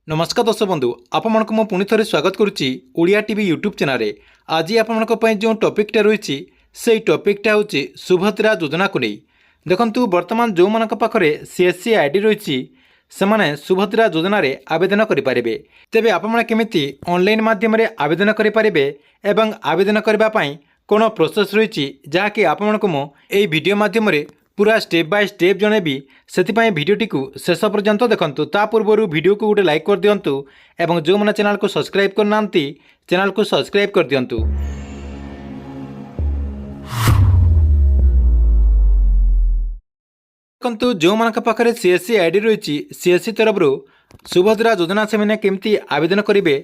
नमस्कार दर्शक बंधु आपण को पुणी थे स्वागत करुच्ची ओडिया टीवी यूट्यूब चैनल रे। आज आपण जो टॉपिकटा रही से टॉपिकटा हूँ सुभद्रा योजना को नहीं देखंतु वर्तमान जो मान पाखे सीएससी आईडी रही से सुभद्रा योजना रे आवेदन करें। तेबे आपण केमिति ऑनलाइन माध्यम रे आवेदन करें एवं आवेदन करने कौन प्रोसेस रही जहाँकि आपण को यही वीडियो माध्यम रे पूरा स्टेप बाय स्टेप जनइबी से भिडटी को शेष पर्यंत देखंतु। ता पूर्व वीडियो को गोटे लाइक कर दिंतु एवं जो मैंने चैनल को सब्सक्राइब करना चैनल को सब्सक्राइब कर दिंतु। देखंतु जो मान पाखे सीएससी आईडी रही सीएससी तरफ सुभद्रा योजना से मैंने केमती आवेदन करेंगे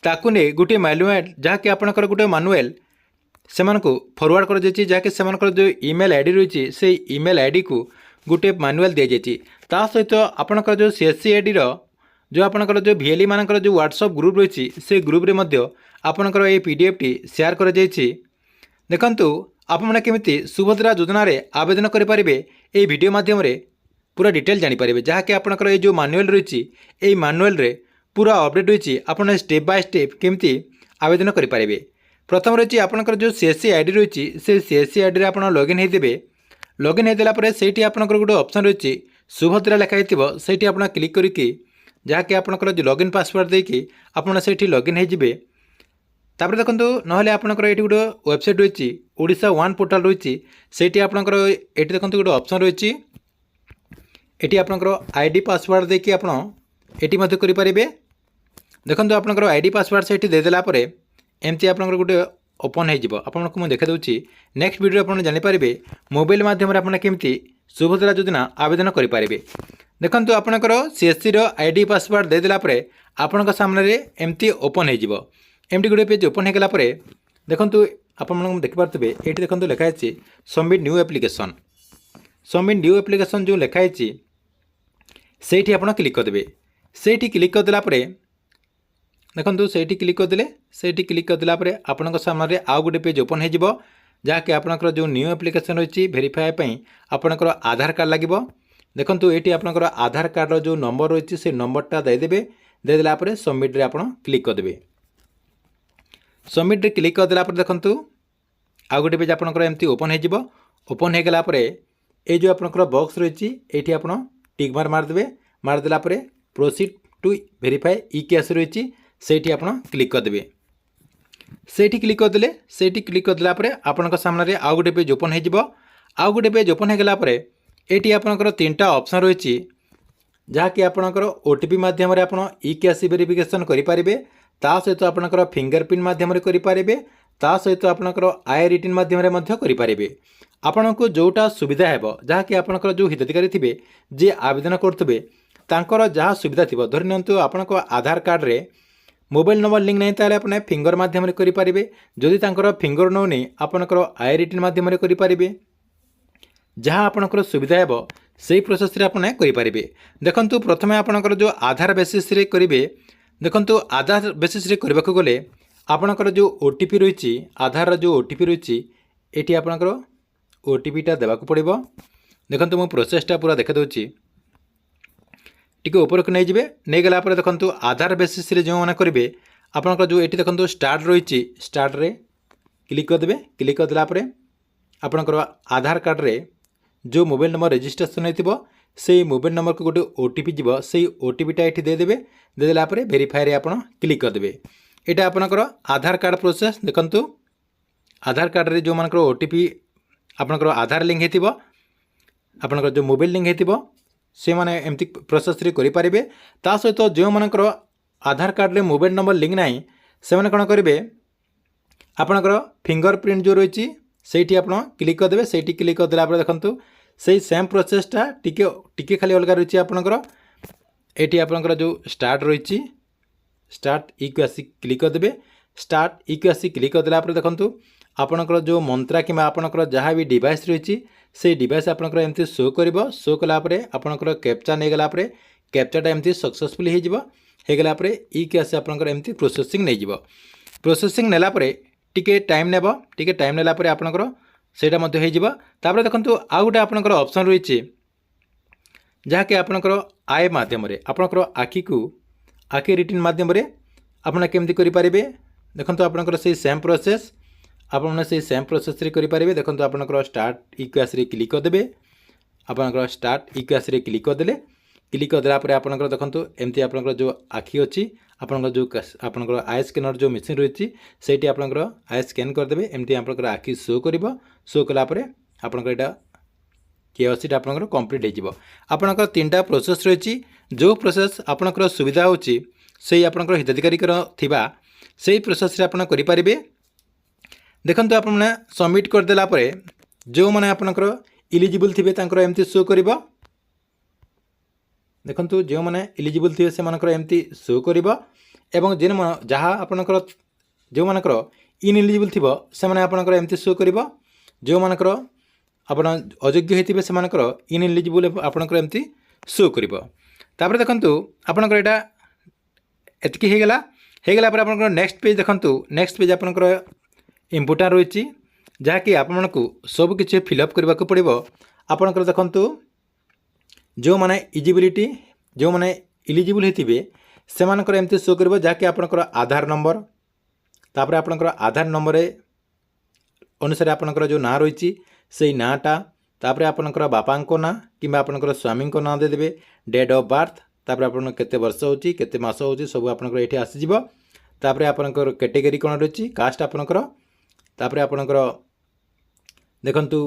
ताकू नहीं गोटे मैनुअल जहाँकि आपंकर गोटे मैनुअल से फरवर्ड कर जहाँकि जो ईमेल आईडी रही से ईमेल आईडी को गोटे मैनुअल दी जाइए। ता सहित आपंकर जो सीएससी आईडी जो आपंकर जो वीएलई मानकर जो व्हाट्सएप ग्रुप रही से ग्रुप रे मध्य आपंकर ये पीडीएफ टी शेयर कर देखंतु आपण केमिति सुभद्रा योजना रे आवेदन करें ये वीडियो माध्यम रे पूरा डिटेल जानीपर जहाँकि आपंकर ये जो मैनुअल रही ये मैनुअल रे पूरा अपडेट रही आपड़ स्टेप बाय स्टेप केमिति आवेदन करें। प्रथम रही आपंकर जो सीएससी आईडी रही से सीएससी आईडी आप लॉगिन होदेवे। लॉगिन होदेला से आपंकर गोटे ऑप्शन रही सुभद्रा लिखाई से आप क्लिक करके जहाँकि आपंकर जो लॉगिन पासवर्ड देकी आपड़ से लॉगिन होइजिबे। तापर देखंतु नहले आपंकर ये गोटे वेबसाइट रही ओडिशा वन पोर्टाल रही से आपंकर ये देखंतु गोटे ऑप्शन रही ये आपंकर आईडी पासवर्ड देकी आप करें। देखंतु आपंकर आईडी पासवर्ड से देदेला एमती आपंकर गोटे ओपन हो आपको मुझे देखा दूसरी नेक्स्ट वीडियो आप जानीपारे मोबाइल मध्यम आप केमती सुभद्रा योजना आवेदन करें। देखंतु आपंकर सीएससी आईडी पासवर्ड देदेला आपण सामने एमती ओपन होमती गोटे पेज ओपन होगला देखंतु आप देखिपे ये देखो लिखाई submit new application. Submit new application जो लिखाई से क्लिक करदे। से क्लिक करदेला देखो से क्लिक करदे से क्लिक करदेला आपण सामने आउ गोटे पेज ओपन हो जहाँकि आपंकर जो न्यू एप्लिकेशन रही भेरीफाई आपंकर आधार कार्ड लगे। देखो ये आपंकर आधार कार्ड जो नंबर रही से नंबरटा देदेवे। देदेला सबमिट रे आप क्लिक करदे। सबमिट रे क्लिक करदेला देखो आउ गोटे पेज आपंकर एमती ओपन हो ओपन होगला ये जो आपंकर बॉक्स रही ये आप टिक मार मारदे। मारदेला प्रोसीड टू भेरीफाई ई कैश रही से आप क्लिक करदे। से क्लिक करदे से क्लिक करदेला आपण सामने आउ गोटे पेज ओपन हो आउ गोटे पेज ओपन होगला ये आपंकर तीनटा ऑप्शन रही जहाँकि आपंकर ओटीपी मध्यम आप ई कैश वेरिफिकेशन करेंगे। ता सहित आपंकर फिंगरप्रिंट मध्यम करेंगे। ता सहित आपंकर आई रिटर्न मध्यम करेंगे। आपण को जोटा सुविधा है जहाँकि आपंकर जो हिताधिकारी थे जी आवेदन करुवे तांकर जहाँ सुविधा थी धरी नियंतु आपंक आधार कार्ड रे मोबाइल नंबर लिंक नहीं ताले आपने फिंगर माध्यम करेंगे। जदि तांकर फिंगर नौनी आपंकर आई रिटर्न मध्यम करेंगे। जहाँ आपंकर सुविधा है से प्रोसेस रे आपने करेंगे। देखंतु प्रथमे आपंकर जो आधार बेसिस रे करेंगे। देखंतु आधार बेसिस रे करबा को गले आपंकर जो ओटीपी रही आधार जो ओटीपी रही ये आपंकर ओटीपीटा देवाक पड़ो। देखंतु मो प्रोसेसटा पूरा देखा दूची टिके ऊपर को नहीं जाए नहीं गला देखो आधार बेसिस रे जो मैंने करेंगे आपंकर जो ये देखो स्टार्ट रही स्टार्ट रे क्लिक करदे। क्लिक करदेला आपंकर आधार कार्ड रे जो मोबाइल नंबर रजिस्ट्रेशन होती से मोबाइल नंबर को गोटे ओटीपी जीव से ओटीपीटा ये देदेवे। देदेला भेरीफाई रे आप क्लिक करदे। यहाँ आपंकर आधार कार्ड प्रोसेस देखंतु आधार कार्ड रे जो मानकर ओटीपी आपंकर आधार लिंक होती आपंकर जो मोबाइल लिंक होती से माने एमती प्रोसेस रे करें। ता सहित जो मानकर आधार कार्ड रे मोबाइल नंबर लिंक नहीं से माने कौन करेंगे आपंकर फिंगरप्रिंट जो रही से आप क्लिक करदे। से क्लिक करदेला देखो से सेम प्रोसेसटा टिके टिके खाली अलग रही आपंकर ये आपंकर जो स्टार्ट रही स्टार्ट ई को आसी क्लिक करदे। स्टार्ट ई को आसी क्लिक करदेला देखो आपंकर जो मंत्रा कि आपंकर जहाँ भी डिवाइस रही से डिवाइस आपंकर एमती शो कर शो कलापर आपंकर कैप्चा नहीं गला कैप्चाटा एमती सक्सेसफुल होगला ई के आसी आपंकर एमती प्रोसेसिंग नहीं जीव। प्रोसेसिंग नेला टिके टाइम नेब टिके टाइम नेला आपंकर सेटा मध्य हो तापर देखंतु आउ गोटे आपंकर ऑप्शन रही जहाँकि आपंकर आई मध्यम आपंकर आखि को आखि रिटिन माध्यम आपन केमती करें देखो आपंकर से सेम प्रोसेस आपने से सेम प्रोसेस करेंगे देखो आपंकर स्टार्ट इक्वेस क्लिक करदे आपंकर स्टार्ट इक्वेस क्लिक करदे क्लिक करदेला आपंकर देखो एमती आपंकर जो आखि अच्छी आपंकर जो आपंकर आई स्कैनर जो मेसीन रही से आपंकर आई स्कैन करदे एमती आपंकर आखि शो कर शो कलापर आपंकर यहाँ केओसीटा आपंकर कंप्लीट हो आपंकर 3टा प्रोसेस रही जो प्रोसेस आपंकर सुविधा होची से आपंकर हिताधिकारी थिबा से प्रोसेस रे आपन करि परिबे देखंतु आपन माने सबमिट कर देला परे जो माने आपनकर इलिजिबल थिबे तांकर एमती शो करिवो देखंतु जो माने इलिजिबल थिबे से मानकर एमती शो करिवो एवं जेन जहा आपनकर जो मानकर इनएलिजिबल थिबो से माने आपनकर एमती शो करिवो जो मानकर आपन अयोग्य हेतिबे से मानकर इनएलिजिबल आपनकर एमती शो करिवो तापर देखंतु आपनकर एटा एतकी हे गेला पर आपनकर नेक्स्ट पेज देखंतु नेक्स्ट पेज आपनकर इम्पोर्टेंट रही जहाँकि आपको सब किसी फिलअप करने को पड़ो आपनकर देखंतु जो माने इजिबिलिटी जो माने इलिजिबल होते से मानकर एमती शो कर जहाँकि आपनकर आधार नंबर तापर आपनकर आधार नंबर अनुसार आपनकर जो ना रही से नाटा तापर आपनकर बापांको ना कि आपनकर स्वामी को ना देदेवे डेट ऑफ बर्थ तापर आपन केते वर्ष होची केते मास होची सब आपनकर एठी आसीजिवो तापर आपनकर कैटेगरी कोन रही कास्ट आपनकर तापर आपनकर देखंतु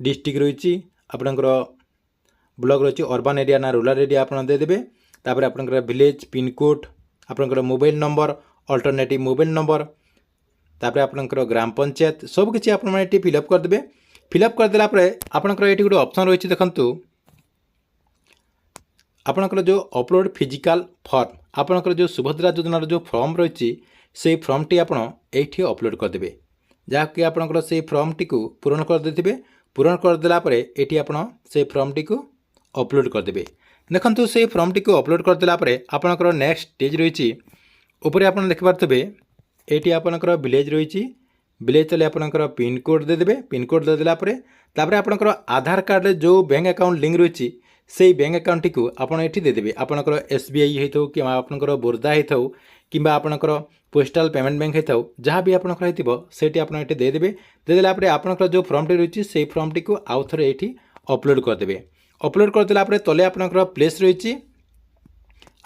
डिस्ट्रिक्ट रही आपनकर ब्लॉक रही अर्बन एरिया ना रूरल एरिया आपन दे देबे तापर आपनकर विलेज पिन कोड आपनकर mobile number alternative mobile number तापर आपनकर ग्राम पंचायत सब किछि आपन माने एठी फिलअप कर देबे फिलअप कर देला परे आपनकर एठी गुटे ऑप्शन रही देखंतु आपनकर जो अपलोड फिजिकल फॉर्म आपनकर जो सुभद्रा योजनार जो फॉर्म रही से फॉर्म टी आपन एठी अपलोड कर देबे जहाँकि आपनकर से फॉर्म टी को पूरण कर देथिबे पूरण कर देला परे एठी आपन से फॉर्म टी को अपलोड कर देबे देखंतु से फॉर्म टी को अपलोड कर देला परे आपनकर नेक्स्ट स्टेज रही ऊपर आपन देख पारथबे एठी आपनकर विलेज रही विलेज तले आपनकर पिन कोड दे देबे पिन कोड दे देला परे तापर आपनकर आधार कार्ड रे जो बैंक अकाउंट लिंक रही से बैंक अकाउंट टी आपड़ ये देदेवे आपंकर SBI होता कि आपंकर बोर्दा होता कि आपंकर पोस्टाल पेमेंट बैंक होता जहाँ भी आपंकर होती आप देदेवे देदेला आपंकर जो फॉर्म टी रही से फॉर्म टी को आउ थे ये अपलोड करदे अपलोड करदेला तले आपंकर प्लेस रही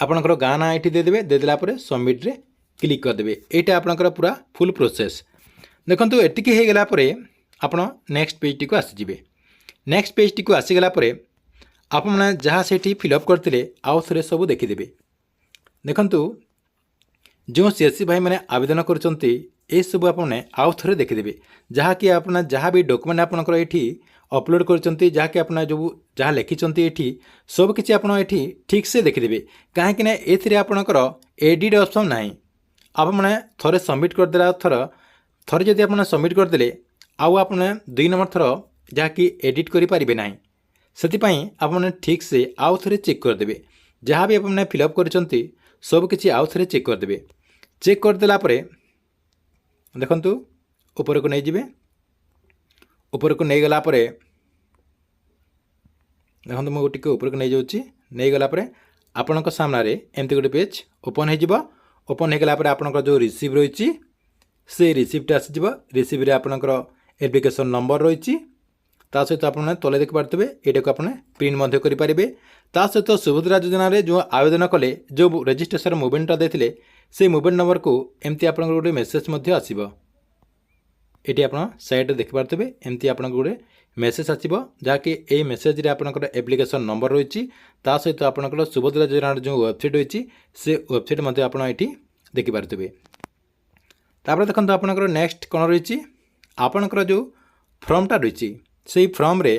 आपंकर गाँ ना ये देदेवे देदेला सबमिट रे क्लिक करदे यहाँ आपंकर पूरा फुल प्रोसेस देखो एतिकी हो गला आप नेक्स्ट पेज टी को आसीजे नेक्स्ट पेज टी को आसीगला आपने जहाँ से फिलअप करते आउ थे सब देखीदे देखंतु जो CSC भाई मैंने आवेदन करचंती ए सब आपने आउ थे देखीदे जहाँकि आपना जहाँ भी डॉक्यूमेंट आपनकर एठी अपलोड करचंती जहाँकि आपना जो जहाँ लिखिचंती एठी सब किछि आपन एठी ठीक से देखीदे काहेकि ना एथिरे आपनकर एडिट ऑप्शन नाही आप माने थरे सबमिट कर देला थरे जदि आपन सबमिट कर देले आउ आपने 2 नंबर थर जहाँकि एडिट करि परिबे नाही सेतिपाई आपने ठीक से आउ थे चेक करदे जहाँ भी आपने फिलअप करचंती सब किछि आउ थे चेक करदे चेक करदेला परे देखंतु ऊपर को नहीं जिबे ऊपर को नहीं गला परे देखंतु मो टिके ऊपर को नहीं जाउची नहीं गला परे आपनक सामना रे एमती गोटे पेज ओपन हो जिवो ओपन हो गला परे आपनक जो रिसीव रही से रिसीप्ट आसी जिवो रिसीव रे आपनकर एप्लिकेशन नंबर रही ता सहित आपने तले देख पारे ये आपने प्रिंट करेंगे ता सहित सुभद्रा योजना जो आवेदन कले जो रजिस्ट्रेशन मोबाइलटा देते से मोबाइल नंबर को एमती आप गोटे मेसेज आसब ये आप साइड देख पारे एमती आप गोटे मेसेज आसब जहाँकि ये मेसेज आपंकर एप्लिकेशन नंबर रही सहित आपंकर सुभद्रा योजना जो वेबसाइट रही से वेबसाइट आप देखिपारे देखो आपंकर नेक्स्ट कौन रही आपंकर जो फॉर्मटा रही से फॉर्म रे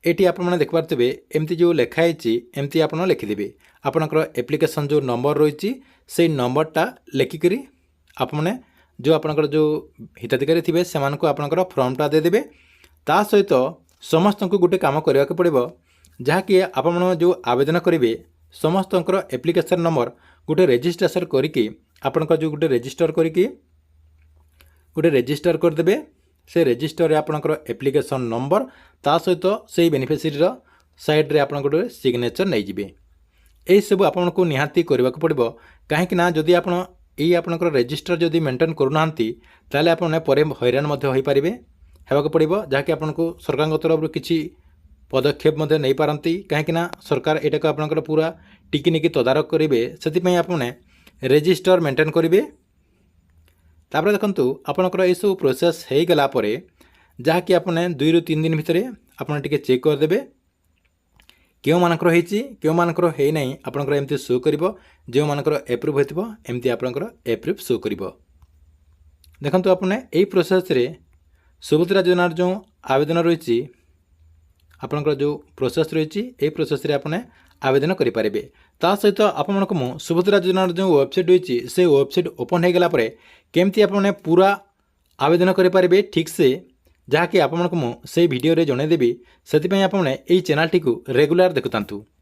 एटी आप देख पारे एमती जो लिखाई एमती आप लिखिदेवे आपंकर एप्लिकेशन जो नंबर रही से नंबरटा लिखिकी आपने जो आपंकर जो हिताधिकारी थे से आपंकर फॉर्मटा देदेवे ता सहित समस्त को गोटे काम करने को पड़ो जहाँकि आप जो आवेदन करेंगे समस्त एप्लिकेशन नंबर गोटे रेजिस्ट्रेशन करके आपंकर जो गोटे रेजिस्टर करदे से रेजिस्टर आपंकर एप्लिकेशन नंबर ता सहित से बेनिफिशियरी साइड रे आपन गोटे सिग्नेचर नहीं जिबे ଏହିସବୁ ଆପଣଙ୍କୁ ନିହାତି କରିବାକୁ ପଡ଼ିବ। କାହିଁକିନା ଯଦି ଆପଣ ଏଇ ଆପଣଙ୍କର ରେଜିଷ୍ଟର ଯଦି ମେଣ୍ଟେନ୍ କରୁନାହାନ୍ତି ତାହେଲେ ଆପଣ ପରେ ହଇରାଣ ମଧ୍ୟ ହୋଇପାରିବେ ହେବାକୁ ପଡ଼ିବ, ଯାହାକି ଆପଣଙ୍କୁ ସରକାରଙ୍କ ତରଫରୁ କିଛି ପଦକ୍ଷେପ ମଧ୍ୟ ନେଇପାରନ୍ତି। କାହିଁକିନା ସରକାର ଏଇଟାକୁ ଆପଣଙ୍କର ପୁରା ଟିକିନିକି ତଦାରଖ କରିବେ, ସେଥିପାଇଁ ଆପଣ ରେଜିଷ୍ଟର ମେଣ୍ଟେନ୍ କରିବେ। ତାପରେ ଦେଖନ୍ତୁ ଆପଣଙ୍କର ଏଇସବୁ ପ୍ରୋସେସ୍ ହୋଇଗଲା ପରେ ଯାହାକି ଆପଣ 2 ରୁ 3 ଦିନ ଭିତରେ ଆପଣ ଟିକେ ଚେକ୍ କରିଦେବେ କେଉଁମାନଙ୍କର ହେଇଛି କେଉଁମାନଙ୍କର ହେଇନାହିଁ। ଆପଣଙ୍କର ଏମିତି ଶୋ କରିବ, ଯେଉଁମାନଙ୍କର ଏପ୍ରୁଭ୍ ହୋଇଥିବ ଏମିତି ଆପଣଙ୍କର ଏପ୍ରୁଭ୍ ଶୋ କରିବ। ଦେଖନ୍ତୁ ଆପଣ ଏଇ ପ୍ରୋସେସ୍ରେ ସୁଭଦ୍ରା ଯୋଜନାର ଯେଉଁ ଆବେଦନ ରହିଛି, ଆପଣଙ୍କର ଯେଉଁ ପ୍ରୋସେସ୍ ରହିଛି ଏଇ ପ୍ରୋସେସ୍ରେ ଆପଣ ଆବେଦନ କରିପାରିବେ। ତା ସହିତ ଆପଣମାନଙ୍କୁ ମୁଁ ସୁଭଦ୍ରା ଯୋଜନାର ଯେଉଁ ୱେବସାଇଟ୍ ରହିଛି ସେ ୱେବସାଇଟ୍ ଓପନ୍ ହୋଇଗଲା ପରେ କେମିତି ଆପଣ ପୁରା ଆବେଦନ କରିପାରିବେ ଠିକ୍ସେ, ଯାହାକି ଆପଣଙ୍କୁ ମୁଁ ସେଇ ଭିଡ଼ିଓରେ ଜଣାଇଦେବି। ସେଥିପାଇଁ ଆପଣ ଏଇ ଚ୍ୟାନେଲଟିକୁ ରେଗୁଲାର ଦେଖୁଥାନ୍ତୁ।